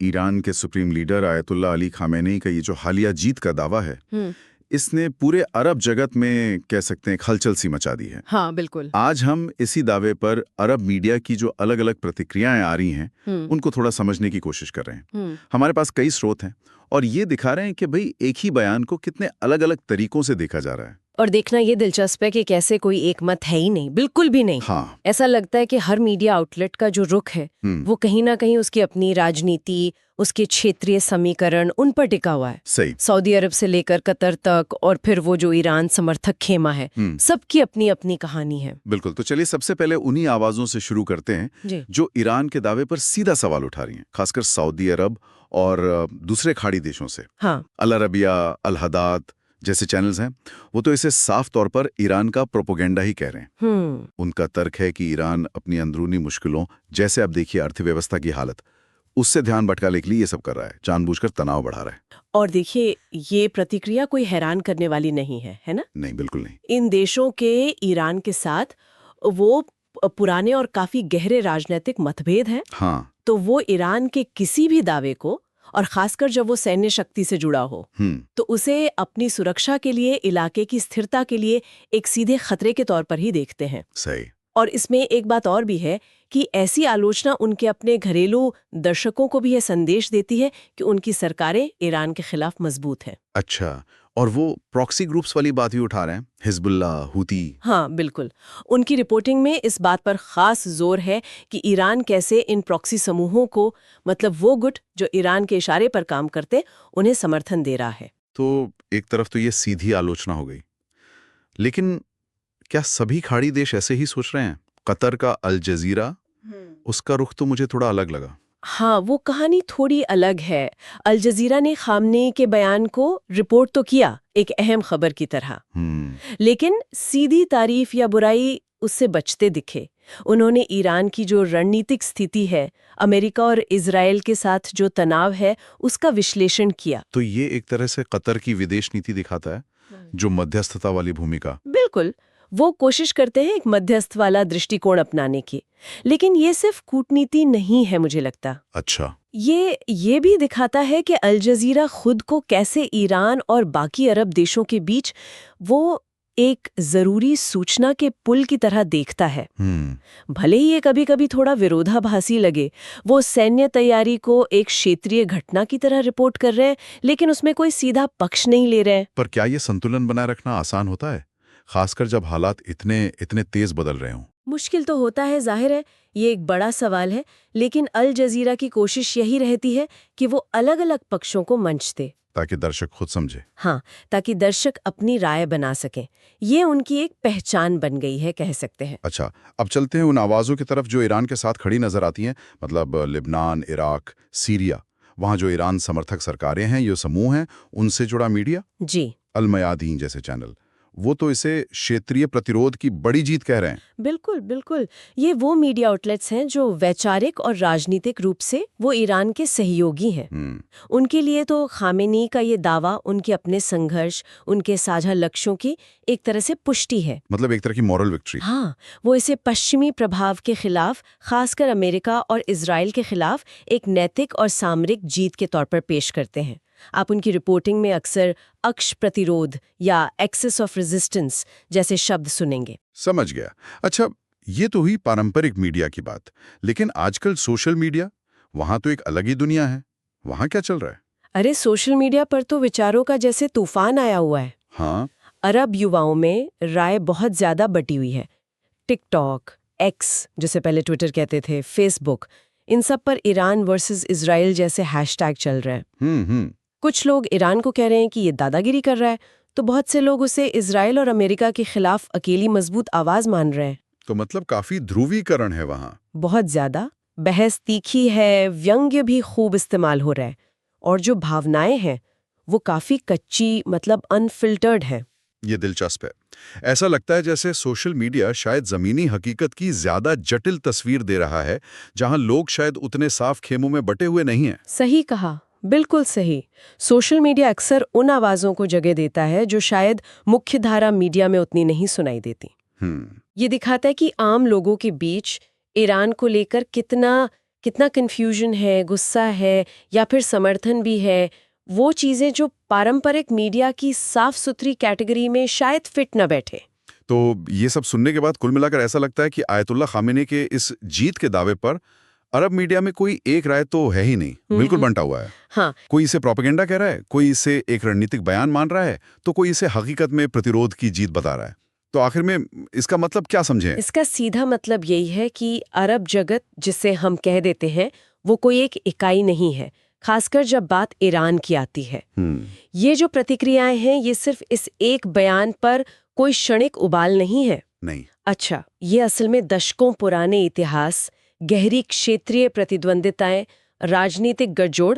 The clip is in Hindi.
ईरान के supreme leader ayatollah Ali Khamenei का ये जो हालिया जीत का दावा है, इसने पूरे अरब जगत में कह सकते हैं एक हलचल सी मचा दी है। हाँ बिल्कुल। आज हम इसी दावे पर अरब मीडिया की जो अलग अलग प्रतिक्रियाएं आ रही हैं, उनको थोड़ा समझने की कोशिश कर रहे हैं। हमारे पास कई स्रोत हैं और ये दिखा रहे हैं कि भाई एक ही बयान को कितने अलग अलग तरीकों से देखा जा रहा है। और देखना ये दिलचस्प है कि कैसे कोई एक मत है ही नहीं, बिल्कुल भी नहीं। हाँ। ऐसा लगता है कि हर मीडिया आउटलेट का जो रुख है वो कहीं ना कहीं उसकी अपनी राजनीति, उसके क्षेत्रीय समीकरण उन पर टिका हुआ है। सही। सऊदी अरब से लेकर कतर तक और फिर वो जो ईरान समर्थक खेमा है, सबकी अपनी अपनी कहानी है। बिल्कुल। तो चलिए सबसे पहले उन्हीं आवाजों से शुरू करते हैं जो ईरान के दावे पर सीधा सवाल उठा रही हैं, खासकर सऊदी अरब और दूसरे खाड़ी देशों से। हाँ। अल अरबिया, अल हदाद जैसे चैनल्स हैं, वो तो इसे साफ तौर पर ईरान का प्रोपोगेंडा ही कह रहे हैं। उनका तर्क है कि ईरान अपनी अंदरूनी मुश्किलों, जैसे आप देखिए अर्थव्यवस्था की हालत, उससे ध्यान भटकाने के लिए ये सब कर रहा है, जानबूझकर तनाव बढ़ा रहा है। और देखिए, ये प्रतिक्रिया कोई हैरान करने वाली नहीं है ना? नहीं, बिल्कुल नहीं। इन देशों के ईरान के साथ वो पुराने और काफी गहरे राजनीतिक मतभेद हैं। हाँ। तो वो ईरान के किसी भी दावे को, और खासकर जब वो सैन्य शक्ति से जुड़ा हो, तो उसे अपनी सुरक्षा के लिए, इलाके की स्थिरता के लिए एक सीधे खतरे के तौर पर ही देखते हैं। सही। और इसमें एक बात और भी है कि ऐसी आलोचना उनके अपने घरेलू दर्शकों को भी यह संदेश देती है कि उनकी सरकारें ईरान के खिलाफ मजबूत हैं। अच्छा, और वो प्रॉक्सी ग्रुप्स वाली बात भी उठा रहे हैं, हिजबुल्लाह, हुती। हाँ बिल्कुल। उनकी रिपोर्टिंग में इस बात पर खास जोर है कि ईरान कैसे इन प्रॉक्सी समूहों को, मतलब वो गुट जो ईरान के इशारे पर काम करते, उन्हें समर्थन दे रहा है। तो एक तरफ तो ये सीधी आलोचना हो गई, लेकिन क्या सभी खाड़ी देश ऐसे ही सोच रहे हैं? कतर का अल जजीरा, उसका रुख तो मुझे थोड़ा अलग लगा। हाँ, वो कहानी थोड़ी अलग है। अल जजीरा ने खामनेई के बयान को रिपोर्ट तो किया एक अहम खबर की तरह, लेकिन सीधी तारीफ या बुराई उससे बचते दिखे। उन्होंने ईरान की जो रणनीतिक स्थिति है, अमेरिका और इजराइल के साथ जो तनाव है, उसका विश्लेषण किया। तो ये एक तरह से कतर की विदेश नीति दिखाता है, जो मध्यस्थता वाली भूमिका। बिल्कुल, वो कोशिश करते हैं एक मध्यस्थ वाला दृष्टिकोण अपनाने की, लेकिन ये सिर्फ कूटनीति नहीं है मुझे लगता। अच्छा। ये भी दिखाता है कि अल जजीरा खुद को कैसे ईरान और बाकी अरब देशों के बीच वो एक जरूरी सूचना के पुल की तरह देखता है। भले ही ये कभी-कभी थोड़ा विरोधाभासी लगे, वो सैन्य तैयारी को एक क्षेत्रीय घटना की तरह रिपोर्ट कर रहे हैं, लेकिन उसमें कोई सीधा पक्ष नहीं ले रहे हैं। पर क्या ये संतुलन बनाए रखना आसान होता है, खासकर जब हालात इतने तेज बदल रहे हों? मुश्किल तो होता है, जाहिर है, ये एक बड़ा सवाल है, लेकिन अल जजीरा की कोशिश यही रहती है कि वो अलग-अलग पक्षों को मंच दे, ताकि दर्शक खुद समझे। हाँ, ताकि दर्शक अपनी राय बना सकें। ये उनकी एक पहचान बन गई है, कह सकते हैं। अच्छा, अब चलते हैं उन आवाज़ों की तरफ जो ईरान के साथ खड़ी नजर आती हैं, मतलब लिबनान, इराक, सीरिया। वहाँ जो ईरान समर्थक सरकारें हैं, ये समूह हैं, उनसे जुड़ा मीडिया, जी, अल मयादीन जैसे चैनल, वो तो इसे क्षेत्रीय प्रतिरोध की बड़ी जीत कह रहे हैं। बिल्कुल बिल्कुल। ये वो मीडिया आउटलेट्स हैं जो वैचारिक और राजनीतिक रूप से वो ईरान के सहयोगी हैं। उनके लिए तो खामेनी का ये दावा उनके अपने संघर्ष, उनके साझा लक्ष्यों की एक तरह से पुष्टि है, मतलब एक तरह की मॉरल विक्ट्री। हाँ, वो इसे पश्चिमी प्रभाव के खिलाफ, खासकर अमेरिका और इजराइल के खिलाफ एक नैतिक और सामरिक जीत के तौर पर पेश करते हैं। आप उनकी रिपोर्टिंग में अक्सर अक्ष प्रतिरोध या एक्सेस ऑफ रेजिस्टेंस जैसे शब्द सुनेंगे। समझ गया। अच्छा, ये तो हुई पारंपरिक मीडिया की बात, लेकिन आजकल सोशल मीडिया, वहां तो एक अलग ही दुनिया है। वहां क्या चल रहा है? अरे, सोशल मीडिया पर तो विचारों का जैसे तूफान आया हुआ है। हाँ। अरब युवाओं में राय बहुत ज्यादा बटी हुई है। टिकटॉक, एक्स जिसे पहले ट्विटर कहते थे, फेसबुक, इन सब पर ईरान वर्सेस इजराइल जैसे हैशटैग चल रहे हैं। कुछ लोग ईरान को कह रहे हैं कि ये दादागिरी कर रहा है, तो बहुत से लोग उसे इजराइल और अमेरिका के खिलाफ अकेली मजबूत आवाज मान रहे हैं। तो मतलब काफी ध्रुवीकरण है वहां। बहुत ज्यादा। बहस तीखी है, व्यंग्य भी खूब इस्तेमाल हो रहा है, और जो भावनाएं हैं वो काफी कच्ची, मतलब अनफिल्टर्ड है। ये दिलचस्प है। ऐसा लगता है जैसे सोशल मीडिया शायद जमीनी हकीकत की ज्यादा जटिल तस्वीर दे रहा है, जहां लोग शायद उतने साफ खेमों में बटे हुए नहीं हैं। सही कहा, बिल्कुल सही। सोशल मीडिया अक्सर उन आवाजों को जगह देता है जो शायद मुख्यधारा मीडिया में उतनी नहीं सुनाई देती। ये दिखाता है कि आम लोगों के बीच ईरान को लेकर कितना कितना कन्फ्यूजन है, गुस्सा है या फिर समर्थन भी है, वो चीजें जो पारंपरिक मीडिया की साफ सुथरी कैटेगरी में शायद फिट न बैठे। तो ये सब सुनने के बाद कुल मिलाकर ऐसा लगता है कि आयतुल्ला खामेनी के इस जीत के दावे पर अरब मीडिया में कोई एक राय तो है ही नहीं, बिल्कुल बंटा हुआ है। हाँ, कोई इसे प्रोपेगेंडा कह रहा है, कोई इसे एक रणनीतिक बयान मान रहा है, तो कोई इसे हकीकत में प्रतिरोध की जीत बता रहा है। तो आखिर में इसका मतलब क्या समझें? इसका सीधा मतलब यही है कि अरब जगत जिसे हम कह देते हैं वो कोई एक इकाई नहीं है, खासकर जब बात ईरान की आती है। ये जो प्रतिक्रियाएं हैं ये सिर्फ इस एक बयान पर कोई क्षणिक उबाल नहीं है। नहीं। अच्छा, ये असल में दशकों पुराने इतिहास, गहरी क्षेत्रीय प्रतिद्वंदिताएं, राजनीतिक गठजोड़